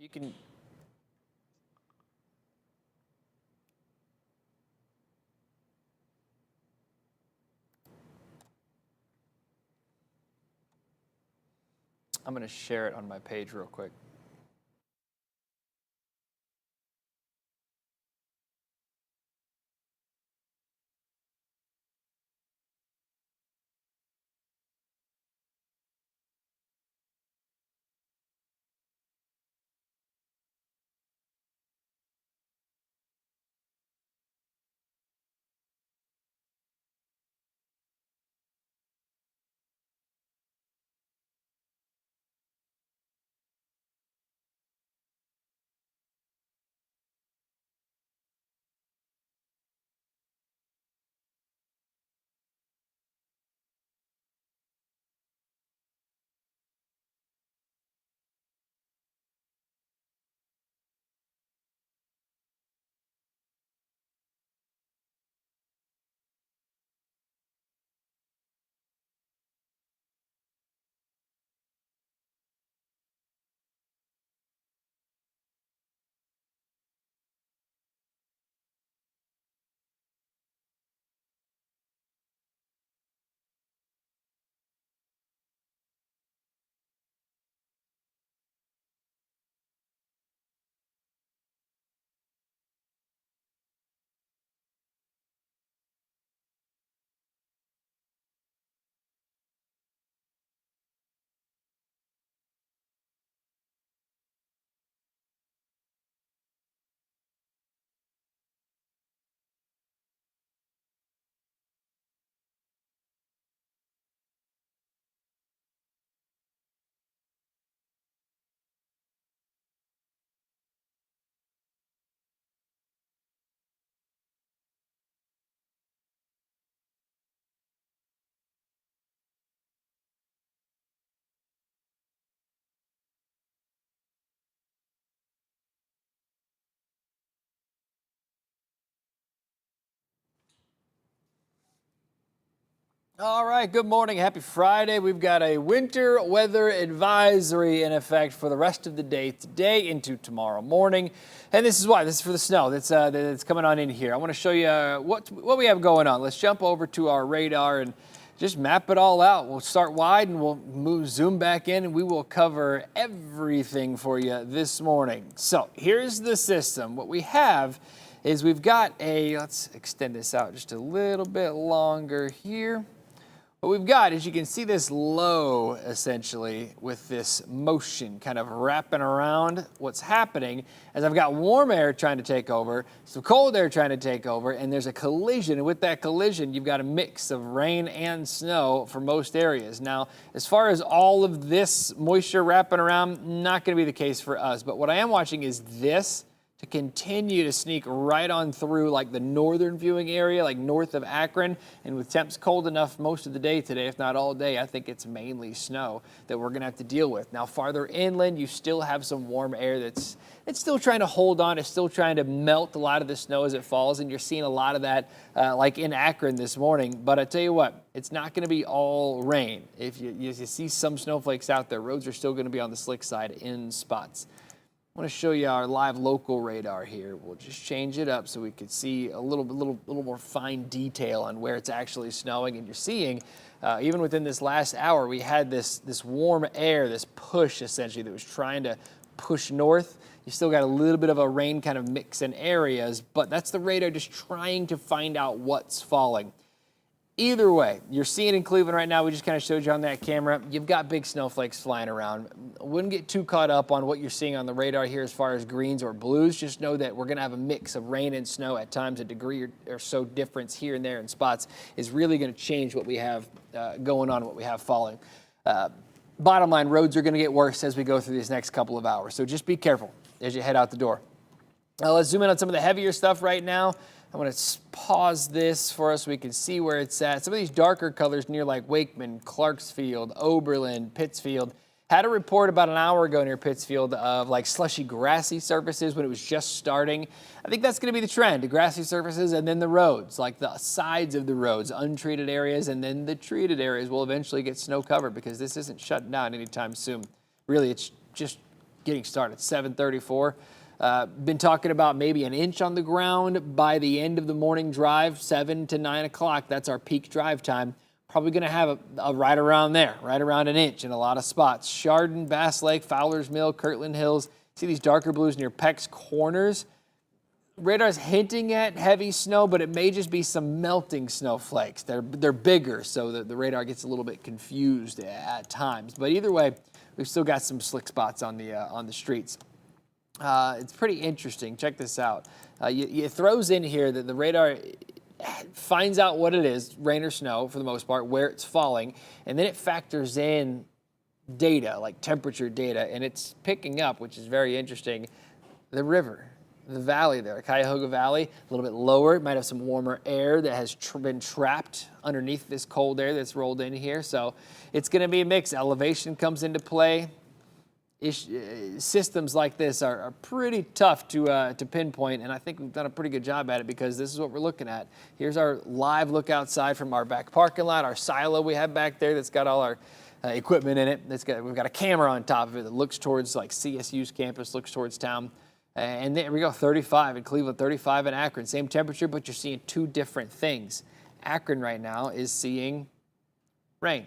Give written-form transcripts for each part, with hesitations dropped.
You can. I'm going to share it on my page real quick. All right, good morning. Happy Friday. We've got a winter weather advisory in effect for the rest of the day today into tomorrow morning. And this is why. This is for the snow that's coming on in here. I want to show you what we have going on. Let's jump over to our radar and just map it all out. We'll start wide and we'll zoom back in and we will cover everything for you this morning. So here's the system. What we have is we've got let's extend this out just a little bit longer here. What we've got is you can see this low essentially with this motion kind of wrapping around. What's happening is I've got warm air trying to take over, some cold air trying to take over, and there's a collision. And with that collision, you've got a mix of rain and snow for most areas. Now, as far as all of this moisture wrapping around, not going to be the case for us. But what I am watching is this to continue to sneak right on through like the northern viewing area, like north of Akron. And with temps cold enough most of the day today, if not all day, I think it's mainly snow that we're going to have to deal with. Now, farther inland, you still have some warm air it's still trying to hold on. It's still trying to melt a lot of the snow as it falls. And you're seeing a lot of that like in Akron this morning. But I tell you what, it's not going to be all rain. If you see some snowflakes out there, roads are still going to be on the slick side in spots. I want to show you our live local radar here. We'll just change it up so we can see a little more fine detail on where it's actually snowing. And you're seeing, even within this last hour, we had this warm air, this push essentially that was trying to push north. You still got a little bit of a rain kind of mix in areas, but that's the radar just trying to find out what's falling. Either way, you're seeing in Cleveland right now, we just kind of showed you on that camera, you've got big snowflakes flying around. Wouldn't get too caught up on what you're seeing on the radar here as far as greens or blues. Just know that we're going to have a mix of rain and snow at times. A degree or so difference here and there in spots is really going to change what we have going on, what we have falling. Bottom line, roads are going to get worse as we go through these next couple of hours. So just be careful as you head out the door. Let's zoom in on some of the heavier stuff right now. I'm going to pause this for us so we can see where it's at. Some of these darker colors near like Wakeman, Clarksfield, Oberlin, Pittsfield. Had a report about an hour ago near Pittsfield of like slushy grassy surfaces when it was just starting. I think that's going to be the trend, the grassy surfaces and then the roads, like the sides of the roads, untreated areas, and then the treated areas will eventually get snow covered because this isn't shutting down anytime soon. Really, it's just getting started. 7:34. Been talking about maybe an inch on the ground by the end of the morning drive, 7 to 9 o'clock. That's our peak drive time. Probably going to have a right around there, right around an inch in a lot of spots. Chardon, Bass Lake, Fowler's Mill, Kirtland Hills. See these darker blues near Peck's Corners? Radar's hinting at heavy snow, but it may just be some melting snowflakes. They're bigger, so the radar gets a little bit confused at times. But either way, we've still got some slick spots on the streets. It's pretty interesting. Check this out. It throws in here that the radar finds out what it is, rain or snow for the most part, where it's falling, and then it factors in data, like temperature data, and it's picking up, which is very interesting, the river. The valley there, Cuyahoga Valley, a little bit lower. It might have some warmer air that has been trapped underneath this cold air that's rolled in here. So it's going to be a mix. Elevation comes into play. Systems like this are pretty tough to pinpoint, and I think we've done a pretty good job at it because this is what we're looking at. Here's our live look outside from our back parking lot, our silo we have back there that's got all our equipment in it. We've got a camera on top of it that looks towards like CSU's campus, looks towards town. And there we go, 35 in Cleveland, 35 in Akron. Same temperature, but you're seeing two different things. Akron right now is seeing rain.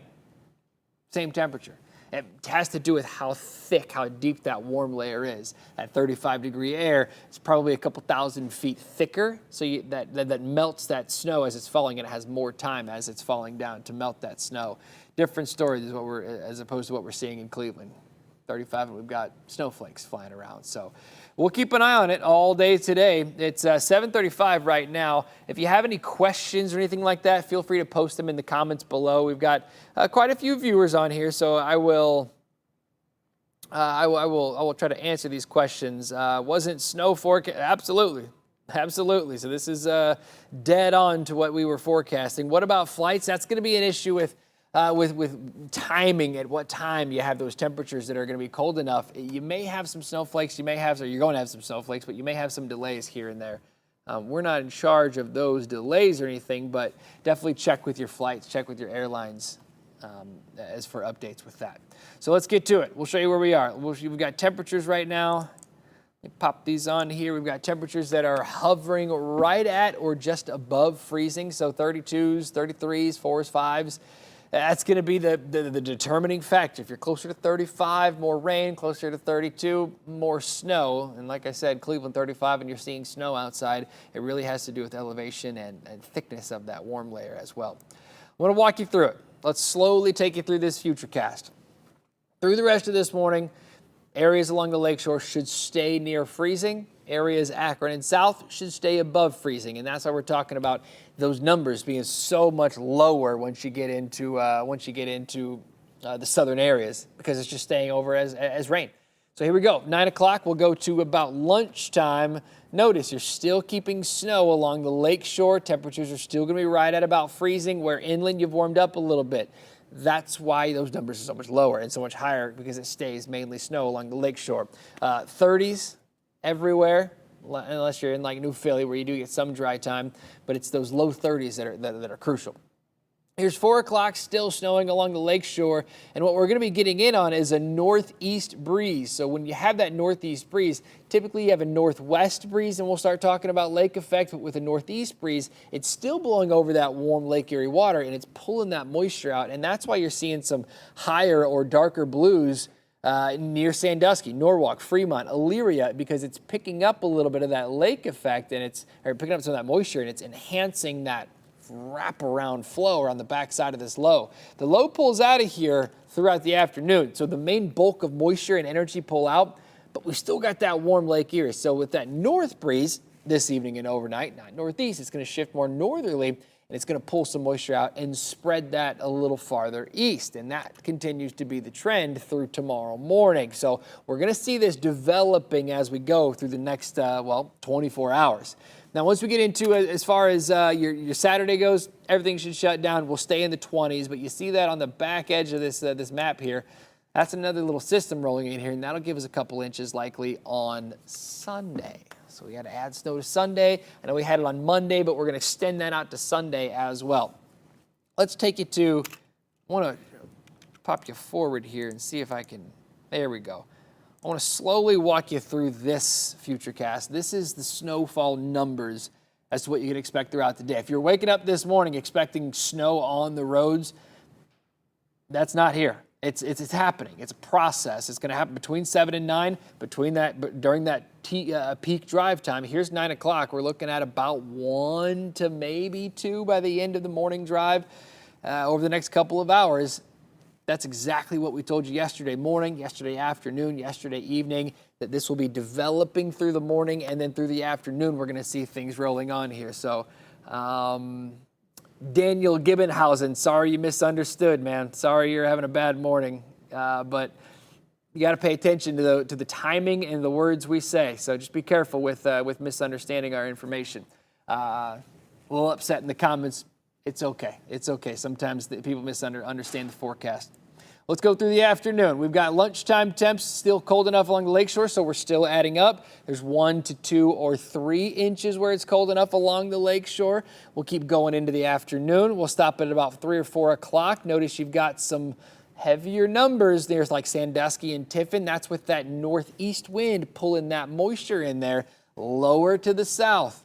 Same temperature. It has to do with how thick, how deep that warm layer is. That 35-degree air is probably a couple thousand feet thicker, so that melts that snow as it's falling, and it has more time as it's falling down to melt that snow. Different story as opposed to what we're seeing in Cleveland. 35, and we've got snowflakes flying around. So we'll keep an eye on it all day today. It's 7:35 right now. If you have any questions or anything like that, feel free to post them in the comments below. We've got quite a few viewers on here, so I will try to answer these questions. Wasn't snow forecast? Absolutely. Absolutely. So this is dead on to what we were forecasting. What about flights? That's going to be an issue with timing, at what time you have those temperatures that are going to be cold enough. You may have some snowflakes, you're going to have some snowflakes, but you may have some delays here and there. We're not in charge of those delays or anything, but definitely check with your flights, check with your airlines as for updates with that. So let's get to it. We'll show you where we are. We've got temperatures right now. Let me pop these on here. We've got temperatures that are hovering right at or just above freezing, so 32s, 33s, 4s, 5s. That's going to be the determining factor. If you're closer to 35, more rain, closer to 32, more snow. And like I said, Cleveland 35, and you're seeing snow outside. It really has to do with elevation and thickness of that warm layer as well. I want to walk you through it. Let's slowly take you through this futurecast. Through the rest of this morning, areas along the lakeshore should stay near freezing. Areas Akron and south should stay above freezing, and that's why we're talking about those numbers being so much lower once you get into the southern areas, because it's just staying over as rain. So here we go. 9 o'clock. We'll go to about lunchtime. Notice you're still keeping snow along the lakeshore. Temperatures are still going to be right at about freezing. Where inland you've warmed up a little bit. That's why those numbers are so much lower and so much higher, because it stays mainly snow along the lakeshore. 30s. Everywhere, unless you're in like New Philly where you do get some dry time, but it's those low 30s that are crucial. Here's 4 o'clock, still snowing along the lakeshore, and what we're going to be getting in on is a northeast breeze. So when you have that northeast breeze, typically you have a northwest breeze, and we'll start talking about lake effect, but with a northeast breeze, it's still blowing over that warm Lake Erie water, and it's pulling that moisture out, and that's why you're seeing some higher or darker blues near Sandusky, Norwalk, Fremont, Elyria, because it's picking up a little bit of that lake effect, and it's picking up some of that moisture, and it's enhancing that wraparound flow around the backside of this low. The low pulls out of here throughout the afternoon, so the main bulk of moisture and energy pull out, but we still got that warm Lake Erie. So with that north breeze this evening and overnight, not northeast, it's going to shift more northerly, and it's going to pull some moisture out and spread that a little farther east. And that continues to be the trend through tomorrow morning. So we're going to see this developing as we go through the next, 24 hours. Now, once we get into as far as your Saturday goes, everything should shut down. We'll stay in the 20s, but you see that on the back edge of this map here. That's another little system rolling in here, and that'll give us a couple inches likely on Sunday. So we got to add snow to Sunday. I know we had it on Monday, but we're going to extend that out to Sunday as well. Let's take you to, I want to pop you forward here and see if I can, there we go. I want to slowly walk you through this futurecast. This is the snowfall numbers as to what you can expect throughout the day. If you're waking up this morning expecting snow on the roads, that's not here. It's happening. It's a process. It's going to happen between 7 and 9, during that peak drive time. Here's 9 o'clock. We're looking at about 1 to maybe 2 by the end of the morning drive over the next couple of hours. That's exactly what we told you yesterday morning, yesterday afternoon, yesterday evening, that this will be developing through the morning, and then through the afternoon, we're going to see things rolling on here. So, Daniel Gibbenhausen, sorry you misunderstood, man. Sorry you're having a bad morning, but you got to pay attention to the timing and the words we say. So just be careful with misunderstanding our information. A little upset in the comments. It's okay. It's okay. Sometimes people misunderstand the forecast. Let's go through the afternoon. We've got lunchtime temps still cold enough along the lakeshore, so we're still adding up. There's 1 to 2 or 3 inches where it's cold enough along the lakeshore. We'll keep going into the afternoon. We'll stop at about 3 or 4 o'clock. Notice you've got some heavier numbers. There's like Sandusky and Tiffin. That's with that northeast wind pulling that moisture in there. Lower to the south.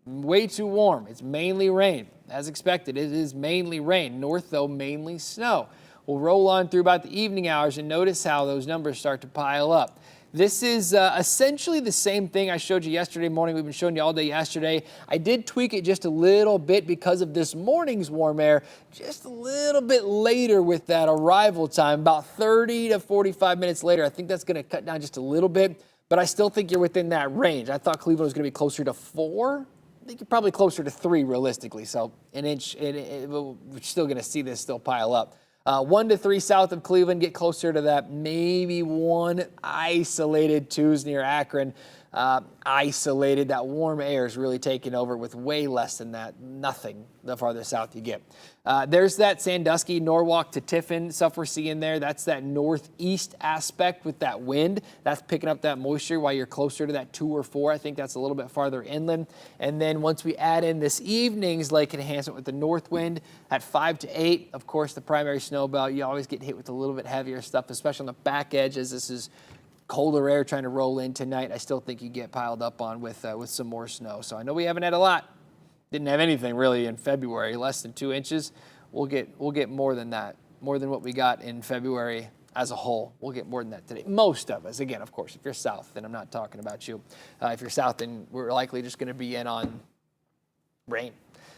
Way too warm. It's mainly rain. As expected, it is mainly rain. North, though, mainly snow. We'll roll on through about the evening hours and notice how those numbers start to pile up. This is essentially the same thing I showed you yesterday morning. We've been showing you all day yesterday. I did tweak it just a little bit because of this morning's warm air, just a little bit later with that arrival time, about 30 to 45 minutes later. I think that's going to cut down just a little bit, but I still think you're within that range. I thought Cleveland was going to be closer to 4. I think you're probably closer to 3 realistically, so an inch, we're still going to see this still pile up. 1 to 3 south of Cleveland, get closer to that, maybe 1 isolated 2s near Akron. Isolated, that warm air is really taking over with way less than that, nothing the farther south you get. There's that Sandusky, Norwalk to Tiffin stuff we're seeing there. That's that northeast aspect with that wind. That's picking up that moisture while you're closer to that 2 or 4. I think that's a little bit farther inland. And then once we add in this evening's lake enhancement with the north wind at 5 to 8, of course, the primary snow belt, you always get hit with a little bit heavier stuff, especially on the back edge as this is colder air trying to roll in tonight. I still think you get piled up on with some more snow. So I know we haven't had a lot. Didn't have anything really in February, less than 2 inches. We'll get more than that, more than what we got in February as a whole. We'll get more than that today. Most of us, again, of course, if you're south, then I'm not talking about you. If you're south, then we're likely just going to be in on rain.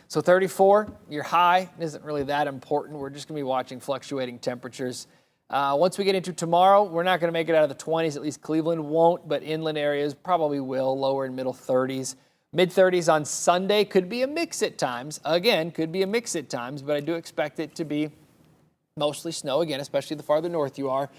So 34, your high isn't really that important. We're just going to be watching fluctuating temperatures. Once we get into tomorrow, we're not going to make it out of the 20s. At least Cleveland won't, but inland areas probably will. Lower and middle 30s. Mid-30s on Sunday. Could be a mix at times. Again, could be a mix at times, but I do expect it to be mostly snow again, especially the farther north you are.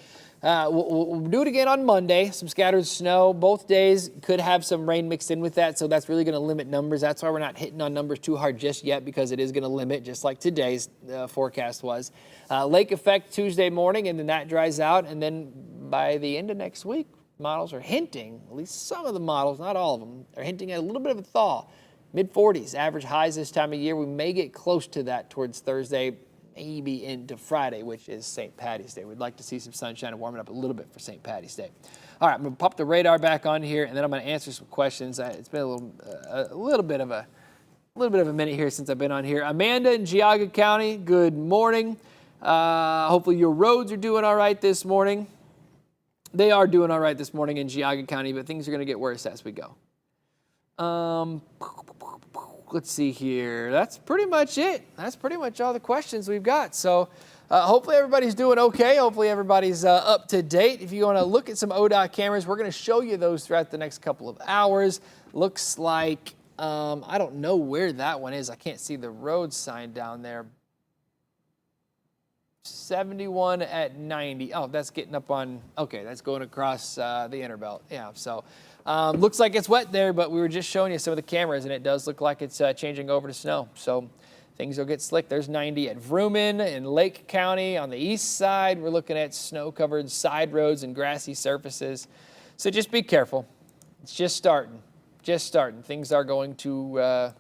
We'll do it again on Monday. Some scattered snow. Both days could have some rain mixed in with that, so that's really going to limit numbers. That's why we're not hitting on numbers too hard just yet, because it is going to limit, just like today's forecast was. Lake effect Tuesday morning, and then that dries out, and then by the end of next week, models are hinting, at least some of the models, not all of them, are hinting at a little bit of a thaw. Mid-40s, average highs this time of year. We may get close to that towards Thursday, maybe into Friday, which is St. Patty's Day. We'd like to see some sunshine and warm it up a little bit for St. Patty's Day. All right, I'm going to pop the radar back on here, and then I'm going to answer some questions. It's been a little bit of a minute here since I've been on here. Amanda in Geauga County, good morning. Hopefully your roads are doing all right this morning. They are doing all right this morning in Geauga County, but things are going to get worse as we go. Let's see here. That's pretty much it. That's pretty much all the questions we've got. So hopefully everybody's doing okay. Hopefully everybody's up to date. If you want to look at some ODOT cameras, we're going to show you those throughout the next couple of hours. Looks like, I don't know where that one is. I can't see the road sign down there. 71 at 90. Oh, that's getting up on, okay, that's going across the Interbelt. Yeah, so looks like it's wet there, but we were just showing you some of the cameras, and it does look like it's changing over to snow. So things will get slick. There's 90 at Vrooman in Lake County. On the east side, we're looking at snow-covered side roads and grassy surfaces. So just be careful. It's just starting. Just starting. Things are going to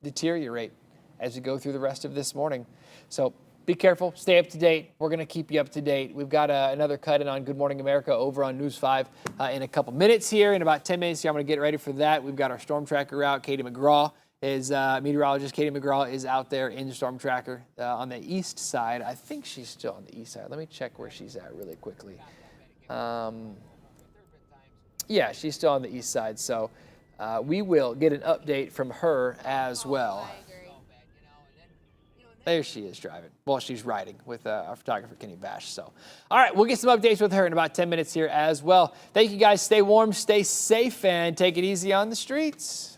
deteriorate as we go through the rest of this morning. So Be careful. Stay up to date. We're going to keep you up to date. We've got another cut-in on Good Morning America over on News 5 in a couple minutes here. In about 10 minutes here, I'm going to get ready for that. We've got our storm tracker out. Katie McGraw is meteorologist. Katie McGraw is out there in the storm tracker on the east side. I think she's still on the east side. Let me check where she's at really quickly. Yeah, she's still on the east side. So we will get an update from her as well. There she is driving. Well, she's riding with our photographer, Kenny Bash. So, all right, we'll get some updates with her in about 10 minutes here as well. Thank you, guys. Stay warm, stay safe, and take it easy on the streets.